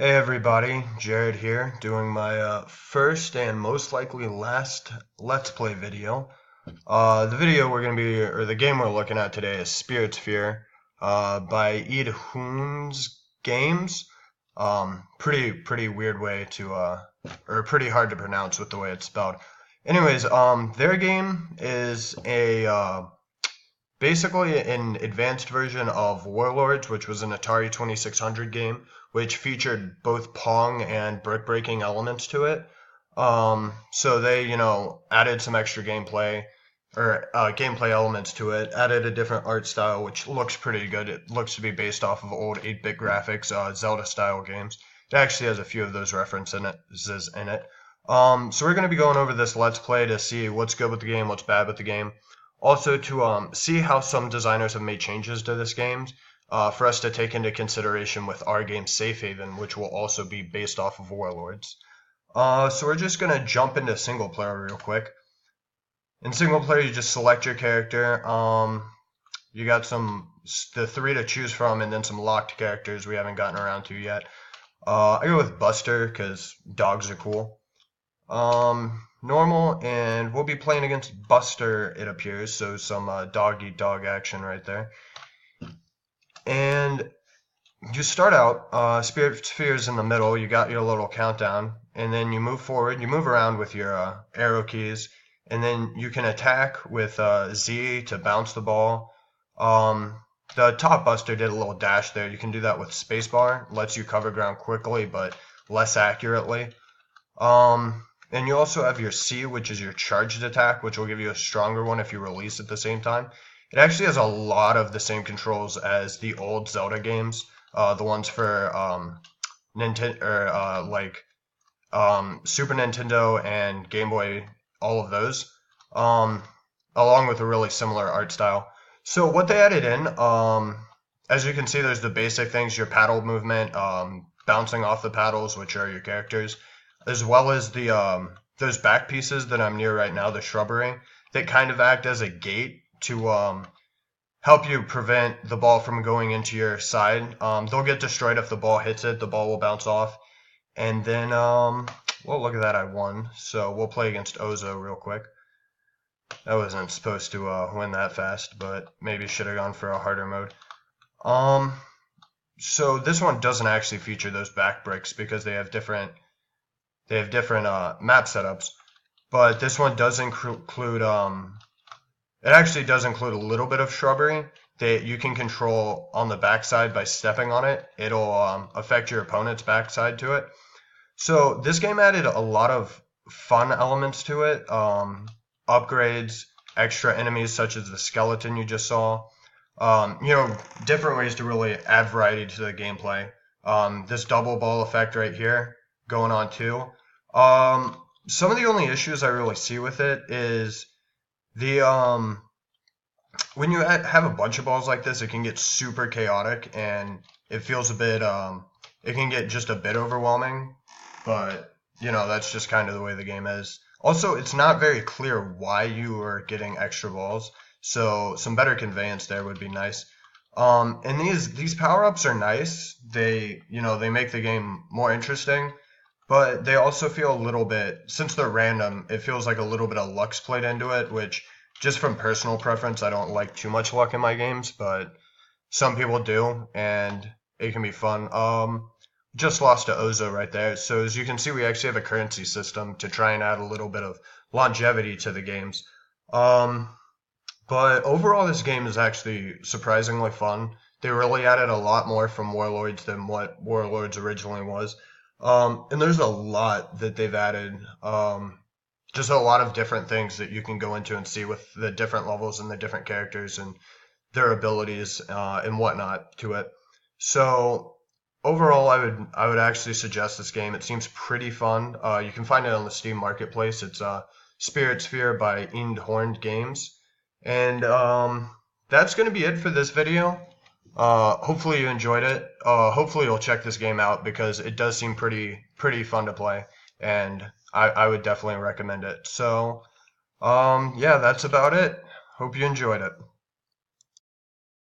Hey everybody, Jared here, doing my first and most likely last Let's Play video. The game we're looking at today is Spiritsphere, by Ed Hoon's Games. Pretty weird way to, or pretty hard to pronounce with the way it's spelled. Anyways, their game is basically an advanced version of Warlords, which was an Atari 2600 game, which featured both Pong and brick-breaking elements to it. So they, added some extra gameplay or gameplay elements to it, added a different art style, which looks pretty good. It looks to be based off of old 8-bit graphics, Zelda-style games. It actually has a few of those references in it. So we're going to be going over this Let's Play to see what's good with the game, what's bad with the game. Also to see how some designers have made changes to this game for us to take into consideration with our game Safe Haven, which will also be based off of Warlords. So we're just going to jump into single player real quick. In single player, you just select your character. You got the three to choose from, and then some locked characters we haven't gotten around to yet. I go with Buster because dogs are cool. Normal, and we'll be playing against Buster, it appears, so some dog-eat-dog action right there. And you start out, Spiritsphere is in the middle, you got your little countdown, and then you move forward, you move around with your arrow keys, and then you can attack with Z to bounce the ball. The top Buster did a little dash there, you can do that with spacebar, lets you cover ground quickly, but less accurately. And you also have your C, which is your charged attack, which will give you a stronger one if you release at the same time. It actually has a lot of the same controls as the old Zelda games, the ones for Nintendo, or Super Nintendo and Game Boy, all of those, along with a really similar art style. So what they added in, as you can see, there's the basic things: your paddle movement, bouncing off the paddles, which are your characters, as well as the those back pieces that I'm near right now, the shrubbery, that kind of act as a gate to help you prevent the ball from going into your side. They'll get destroyed if the ball hits it. The ball will bounce off. And then, well, look at that, I won. So we'll play against Ozo real quick. I wasn't supposed to win that fast, but maybe should have gone for a harder mode. So this one doesn't actually feature those back bricks because they have different map setups, but this one does include it actually does include a little bit of shrubbery that you can control on the backside by stepping on it. It'll affect your opponent's backside to it. So this game added a lot of fun elements to it, upgrades, extra enemies such as the skeleton you just saw, different ways to really add variety to the gameplay. This double ball effect right here going on too. Some of the only issues I really see with it is the when you have a bunch of balls like this, it can get super chaotic and it feels a bit it can get just a bit overwhelming, but that's just kind of the way the game is. Also, it's not very clear why you are getting extra balls, so some better conveyance there would be nice. And these power-ups are nice. They make the game more interesting. But they also feel a little bit, since they're random, it feels like a little bit of luck's played into it, which, just from personal preference, I don't like too much luck in my games, but some people do, and it can be fun. Just lost to Ozo right there. So as you can see, we actually have a currency system to try and add a little bit of longevity to the games. But overall, this game is actually surprisingly fun. They really added a lot more from Warlords than what Warlords originally was. And there's a lot that they've added. Just a lot of different things that you can go into and see with the different levels and the different characters and their abilities and whatnot to it. So overall, I would actually suggest this game. It seems pretty fun. You can find it on the Steam Marketplace. It's Spiritsphere by Ed Hoon Games. And that's going to be it for this video. Hopefully you enjoyed it. Hopefully you'll check this game out because it does seem pretty fun to play, and I would definitely recommend it. So, yeah, that's about it. Hope you enjoyed it.